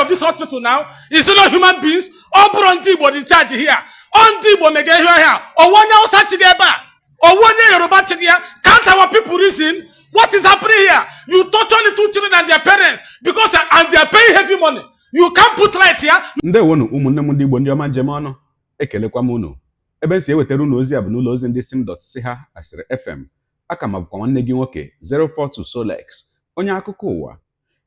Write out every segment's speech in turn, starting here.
of this hospital now? Is it not human beings? All Burundi in charge here. On Dibo mege here. Or one year Sachigeba. Or 1 year Yoruba Chigia. Can't our people reason? What is happening here? You touch only 2 children and their parents because and they are paying heavy money. You can't put light here. Ndewonu ụmụnne m ndị Igbo ndị ọma njem ọnụ ekelekwa m unu ebe nsi ewetara unu ozi a bụ n'ụlọ ozi ndị sim.si ha asịrị FM aka ma bụkwa nwanne gị nwoke 042 Solex onye akụkọ ụwa.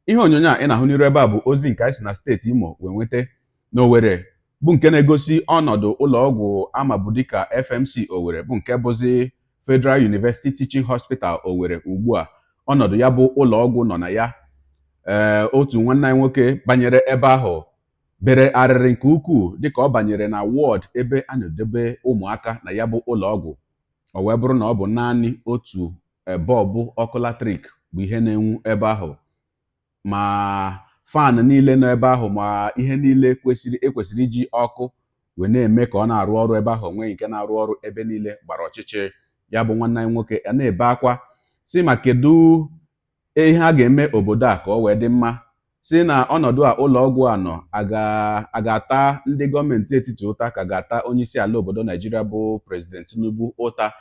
Ihe onyonyo a ị na-ahụ n'iru ebe a bụ ozi nke anyị si na steeti Imo wee nweta n'Owerri bụ nke na-egosi ọnọdụ ụlọọgwụ amabu dịka FMC Owerri bụ nke bụzi Federal University Teaching Hospital Owerri ugbu a. Ọnọdụ ya bụ ụlọọgwụ nọ na ya. Otu nwanne anyị nwoke banyere ebe ahụ bere arịrị nke ukwuu dịka ọ banyere na wọd ebe a na-edebe ụmụaka na ya bụ ụlọọgwụ. O wee bụrụ na ọ bụ naanị otu bọọbụ ọkụ latrik bụ ihe na-enwu ebe ahụ, ma fan niile nọ ebe ahụ ma ihe niile ekwesịrị iji ọkụ wee na-eme ka ọ na-arụ ọrụ ebe ahụ onweghị nke na-arụ ọrụ ebe niile gbara ọchịchị. Ya bụ nwanne anyị nwoke a na-ebe akwa si ma kedu ihe a ga-eme obodo a ka ọ wee dị mma, si na ọnọdụ a ụlọọgwụ a nọ a ga-ata ndị gọọmenti etiti ụta ka ga-ata onye isi ala obodo Naijiria bụ President Tinubu ụta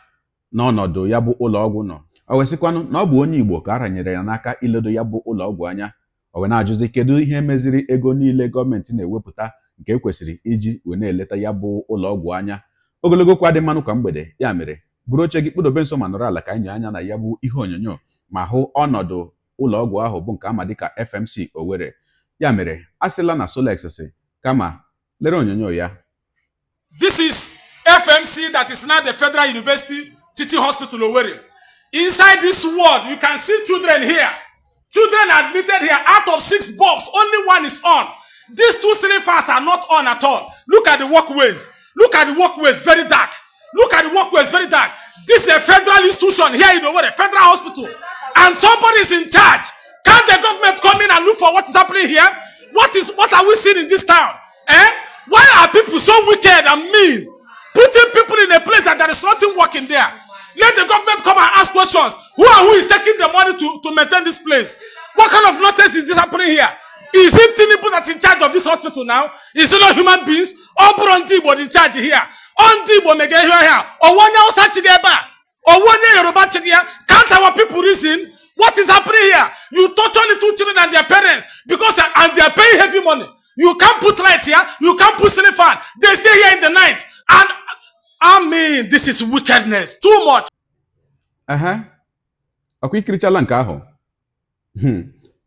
n'ọnọdụ ya bụ ụlọọgwụ nọ. O wesịkwanụ na ọ bụ onye Igbo ka a ranyere ya n'aka iledo ya bụ ụlọọgwụ anya. O wee na-ajụzi kedu ihe meziri ego niile gọọmenti na-ewepụta nke ekwesịrị iji wee na-eleta ya bụ ụlọọgwụ anya. Ogologo kwa dị mmanụ kwa mgbede, ya mere buru oche gị kpụdobe nso ma nọrọ ala ka anyị anya na ya bụ ihe onyonyo ma hụ ọnọdụ ụlọọgwụ ahụ bụ nke ama dịka FMC Owerri. Ya mere asịla na Solex si kama lere onyonyo ya. This is FMC, that is now the Federal University Teaching Hospital Owerri. Inside this ward, you can see children here. Children admitted here. Out of 6 bulbs, only 1 is on. These 2 ceiling fans are not on at all. Look at the walkways. Look at the walkways, very dark. Look at the walkways, very dark. This is a federal institution here in Owerri, federal hospital. And somebody is in charge. Can't the government come in and look for what is happening here? What are we seeing in this town? Why are people so wicked and mean? Putting people in a place that there is nothing working there. Let the government come and ask questions. Who is taking the money to maintain this place? What kind of nonsense is this happening here? Is it Tinubu that's in charge of this hospital now? Is it not human beings? All Burundi in charge here. On Dibo mege here. Or 1 year Sachigeba. Or 1 year Yoruba Chigia. Can't our people reason? What is happening here? You touch only 2 children and their parents because and they are paying heavy money. You can't put light here. You can't put ceiling fan. They stay here in the night. And I mean, this is wickedness. Too much. Ọkwa ikirichala nke ahụ.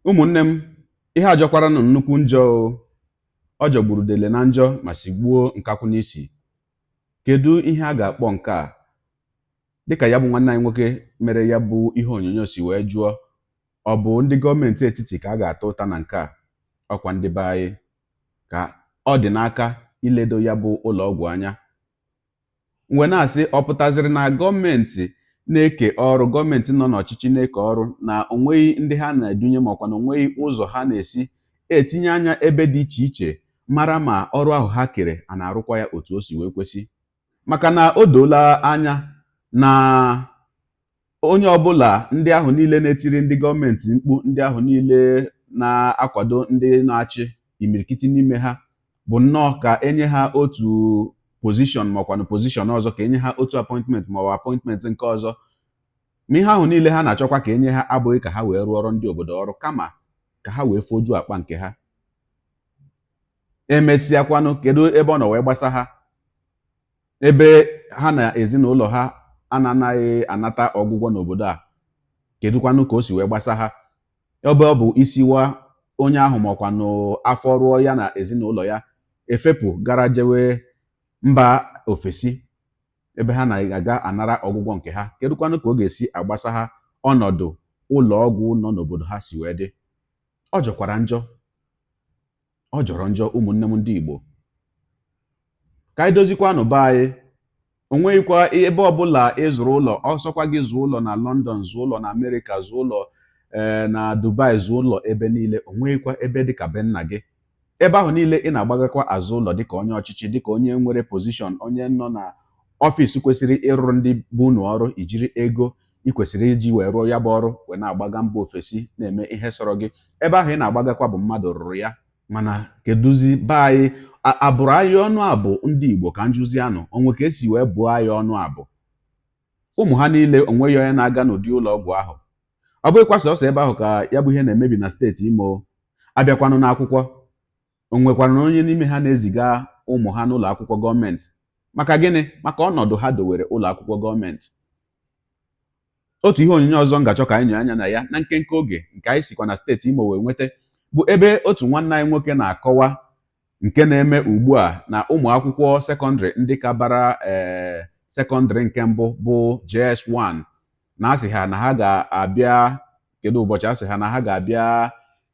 Ụmụnne m, ihe ajọkwara nọ nnukwu njọ. Ọ jọgburu dele na njọ ma sigbuo nkakwụ n'isi. Kedu ihe a ga-akpọ nke a? Dịka ya bụ nwanne anyị nwoke mere ya bụ ihe onyonyo si wee jụọ, ọ bụ ndị gọọmenti etiti ka a ga-ata ụta na nke a? Ọkwa ndị be anyị ka ọ dị n'aka iledo ya bụ ụlọọgwụ anya. Mgbe na-asị ọ pụtaziri na gọọmenti na-eke ọrụ, gọọmenti nọ n'ọchịchị na-eke ọrụ na onweghị ndị ha na-edunye makwa na onweghị ụzọ ha na-esi etinye anya ebe dị iche iche mara ma ọrụ ahụ ha kere a na-arụkwa ya otu o si wee kwesị. Maka na o doola anya na onye ọbụla ndị ahụ niile na-etiri ndị gọọmenti mkpu, ndị ahụ niile na-akwado ndị na-achị imirikiti n'ime ha bụ nnọọ ka enye ha otu pozishọn makwanụ pozishọn ọzọ, ka enye ha otu apọịntment maọbụ apọịntment nke ọzọ. Ma ihe ahụ niile ha na-achọkwa ka enye ha abụghị ka ha wee rụọ ọrụ ndị obodo ọrụ, kama ka ha wee foju akpa nke ha. Emesịakwanụ kedu ebe ọ nọ wee gbasa ha? Ebe ha na ezinụlọ ha anaghị anata ọgwụgwọ n'obodo a, kedụkwanụ ka o si wee gbasa ha? Ebe ọ bụ isiwa onye ahụ makwanụ afọ rụọ ya na ezinụlọ ya efepụ gara jewe mba ofesi ebe ha na-aga anara ọgwụgwọ nke ha, kedụkwanụ ka ọ ga-esi agbasa ha ọnọdụ ụlọọgwụ nọ n'obodo ha si wee dị? Ọ jọkwara njọ. Ọ jọrọ njọ ụmụnne m ndị Igbo. Ka anyị dozikwanụ be anyị. O nweghịkwa ebe ọbụla ịzụrụ ụlọ, ọsọkwa gị zụọ ụlọ na London, zụọ ụlọ na America, zụọ ụlọ na Dubai, zụọ ụlọ ebe niile. O nweghịkwa ebe dịka be nna gị. Ebe ahụ niile ị na-agbagakwa azụ ụlọ dịka onye ọchịchị, dịka onye nwere pozishọn, onye nọ na ọfịs kwesịrị ịrụ ndị bụ unu ọrụ, ijiri ego ị kwesịrị iji wee rụọ ya bụ ọrụ wee na-agbaga mba ofesi na-eme ihe sọrọ gị. Ebe ahụ ị na-agbagakwa bụ mmadụ rụrụ ya. mana kedụzi be anyị abụrụ anyị ọnụ abụ ndị Igbo ka njụzi anụ onwe ka esi wee bụọ anyị ọnụ abụ ụmụ ha niile onweghị onye na-aga n'ụdị ụlọ ọgwụ ahụ ọ bụghịkwa sọsọ ebe ahụ ka ya bụ ihe na-emebi na steeti Imo abịakwanụ n'akwụkwọ onwekwanụ onye n'ime ha na-eziga ụmụ ha n'ụlọ akwụkwọ gọọmenti maka gịnị maka ọnọdụ ha dowere ụlọ akwụkwọ gọọmenti otu ihe onyonyo ọzọ ngachọ ka anyị nyere anya na ya na nkenke oge nke anyị sikwa na steeti Imo wee nweta bụ ebe otu nwanne anyị nwoke na-akọwa nke na-eme ugbu a na ụmụ akwụkwọ sekọndịrị ndị ka bara sekọndịrị nke mbụ bụ JS1 na asị ha na ha ga-abịa kedu ụbọchị asị ha na ha ga-abịa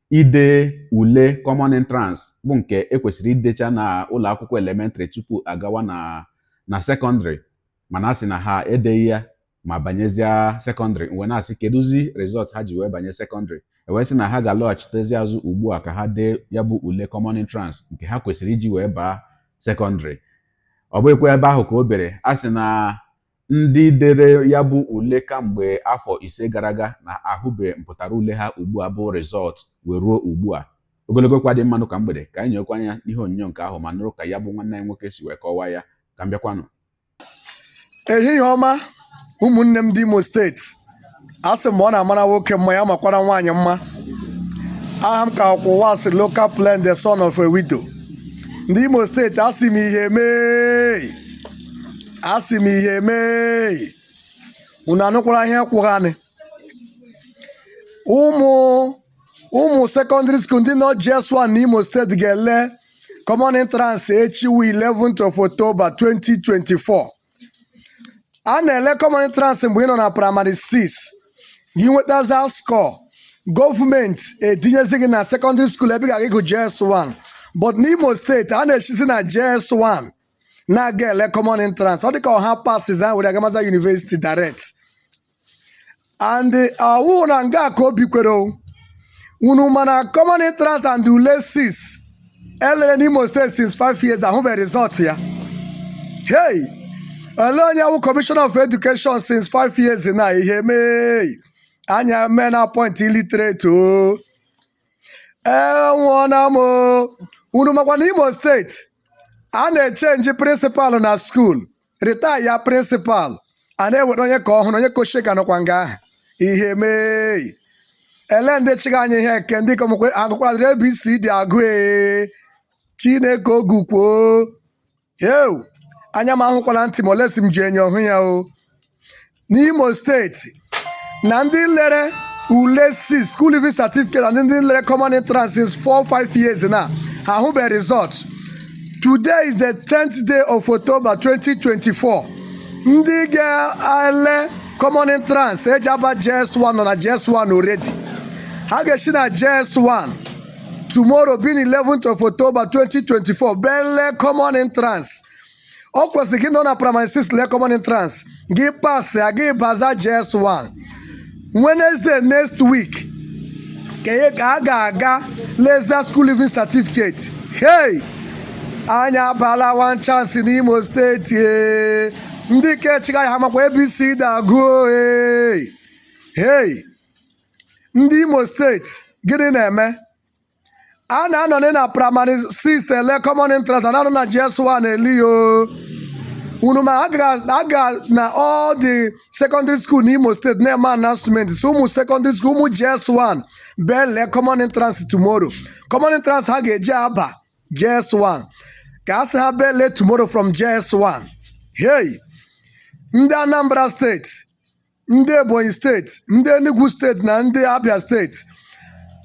ide ule common entrance bụ nke ekwesịrị idecha na ụlọ akwụkwọ elementrị tupu agawa na sekọndịrị mana asị na ha edeghị ya ma banyezie sekọndịrị wee na-asị kedụzi rizọt ha ji wee banye sekọndịrị ewee sị na ha ga-alọghachitezi azụ ugbu a ka ha dee ya bụ ule common entrance nke ha kwesịrị iji wee baa sekọndịrị ọ bụghịkwa ebe ahụ ka o bere a sị na ndị dere ya bụ ule kamgbe afọ 5 gara aga na ahụbe mpụtara ule ha ugbu a bụ rizọt wee ruo ugbu a ogologo kwa dị mmanụ ka mgbede ka anyị nyekwa anya ihe onyonyo nke ahụ ma nụrụ ka ya bụ nwanne anyị nwoke si wee kọwaa ya ka m bịakwanụ. Ehihie ọma ụmụnne m dị Imo steeti asị m ọ na-amara nwoke mma ya makwara nwaanyị mma aha m ka Akwụwasị local plan the son of a widow ndị Imo steeti asị m ihe mee unu anụkwara ihe kwụghanị ụmụ sekọndịrị skuul ndị nọ JS1 n'Imo steeti ga-ele common entrance echi wu 11th of October 2024 a na-ele common entrance mgbe ị nọ na praịmarị 6 gị nwetaza skọ gọọmenti etinyezi gị na sekọndịrị skuul ebe ị ga-aga ịgụ JS1 but n'Imo steeti a na-echizi na JS1 na-aga ele common entrance ọ dịka ọha passes ha were agamaza university direct and ọwụ na nga ka obi kwere unu mana common entrance and ule 6 elere n'Imo steeti since 5 years ahụbeghị result ya hey ele onye wụ commissioner of education since 5 years na ihe mee anya mee na point illiterate enwụọna m unu makwa na Imo steeti a na-echenji prịnsịpal na skuul retire ya prịnsịpal a na-ewere onye ka ọhụrụ onye kochie ka nọkwa nga ahụ ihe mee ele ndị chiga anyị ihe eke ndị komkwe agụkwadịrị ABCD agụ Chineke ogukwuo eu anya m ahụkwala ntị ma olesi m ji enye ọhụ ya n'Imo steeti na ndị lere ule 6 school living certificate and ndị lere common entrance since 4-5 years na ha ahụbeghị result. Today is the 10th day of October 2024 ndị ga-ele common entrance eji aba JS1 nọ na JS1 already ha ga-esi na JS1 tomorrow being 11th of October 2024 bele common entrance ọ kwesịrị gị nọ na primary 6 le common entrance gị pass ya gị baza JS1 Wednesday next week ka a ga-aga leza school living certificate. Hey, anya abala one chance n'Imo steeti ndị ke chiga ya makwa ABCD agụ hey ndị Imo steeti gịnị na-eme a na-anọ na primary 6 ele common entrance na na JS1 eliyo unu ma aga na all the secondary school n'Imo State na-eme announcement so ụmụ secondary school ụmụ JS1 bele common entrance tomorrow. Common entrance ha ga-eji aba JS1 ka asị ha bele tomorrow from JS1. Hey, ndị Anambra steeti, ndị Ebonyi steeti, ndị Enugu steeti na ndị Abia steeti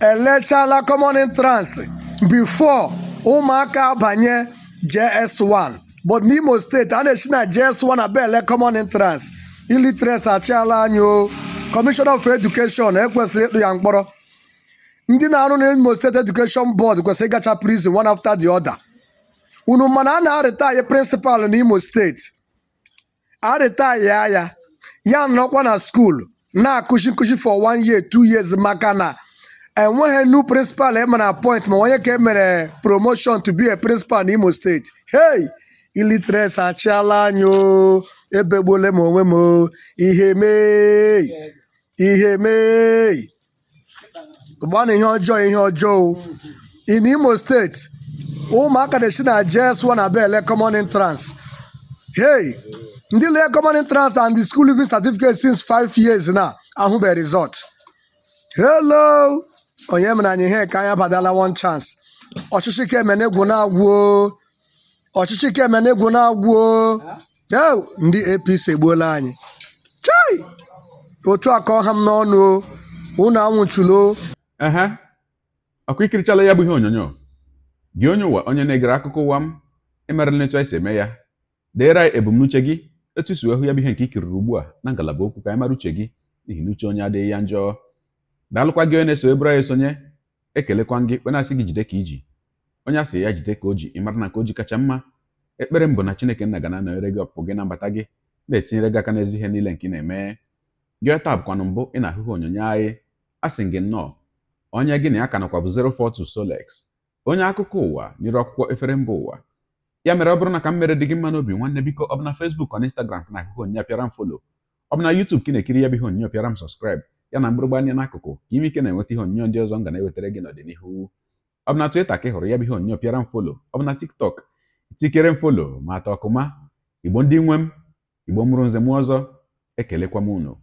elechala common entrance before ụmụaka abanye JS1 but n'Imo steeti a na-esi na JS1 abele common entrance illiteracy achala anyị Commissioner of Education ekwesịrị ịkpụ ya mkpọrọ. Ndị na-arụ na Imo State Education Board kwesịrị ịgacha prison one after the other. Unu mana a na-arịta principal n'Imo steeti arịta ya nọkwa na school na-akụzi for 1 year 2 years maka na enweghị new principal emere appoint ma onye ka emere promotion to be a principal n'Imo steeti. Hey, illiteracy achala anyị ebegbole m onwe m ihe mee gbana ihe ọjọọ in Imo State ụmụaka na-esi na JS1 na bele common entrance. Hey, ndị lee common entrance and the school living certificate since 5 years na ahụbe result. Hello, onye mere anyị ihe ka anyị abadala one chance. Ọchịchị ka eme n'egwu na-agwụ. Ọchịchị ka eme n'egwu na-agwụ. Ndị APC egbuola anyị. Chai! Otu aka ọha m n'ọnụ unu anwụchulo. Ọkụ ikirichala ya bụ ihe onyonyo. Gị onye ụwa onye na-egere akụkọ ụwa m ịmarala etu anyị si eme ya. Deere anyị ebumnuche gị etu isi hụ ya bụ ihe nke ikiriri ugbu a na ngalaba okwu ka anyị mara uche gị n'ihi na uche onye adịghị ya njọ. Daalụkwa gị onye na-eso eburu anyị esonye. Ekelekwa gị onye asị gị jide ka iji. Onye asị ya jide ka o ji ịmara na ka o ji kacha mma. Ekpere m bụ na Chineke nna ga na-anọnyere gị ọpụpụ gị na mbata gị na-etinyere gị aka n'ezi ihe niile nke ị na-eme. Gị taa bụkwanụ mbụ ị na-ahụhụ onyonyo anyị. Asị gị nnọọ. Onye gị na ya ka nọkwa bụ 042 Solex, onye akụkọ ụwa nyere akwụkwọ efere mba ụwa. Ya mere ọ bụrụ na ka m mere dị gị mma n'obi nwanne, biko ọ bụ na Facebook ọ na Instagram ka na-ahụhụ onyonyo pịara m follow, ọ bụ na YouTube ka ị na-ekiri ya bụ ihe onyonyo pịara m subscribe, ya na mgbịrịgba anya n'akụkụ ka ime ike na-enweta ihe onyonyo ndị ọzọ m ga na-ewetara gị n'ọdịnihu. Ọ bụ na Twitter ka ị hụrụ ya bụ ihe onyonyo pịara m follow, ọ bụ na TikTok tikere m follow ma atọ ọkụma. Igbo ndị nwe m, Igbo mụrụ nze m ọzọ, ekelekwa m unu.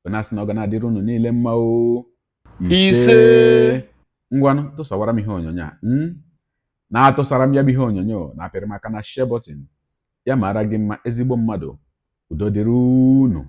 Onye asị na ọ ga na-adịrị unu niile mma o. Ise ngwanụ tụsawara m ihe onyonyo a na-atụsara m ya bụ ihe onyonyo na apịrị m aka na share button. Ya mara gị mma ezigbo mmadụ. Udo dịrị unu.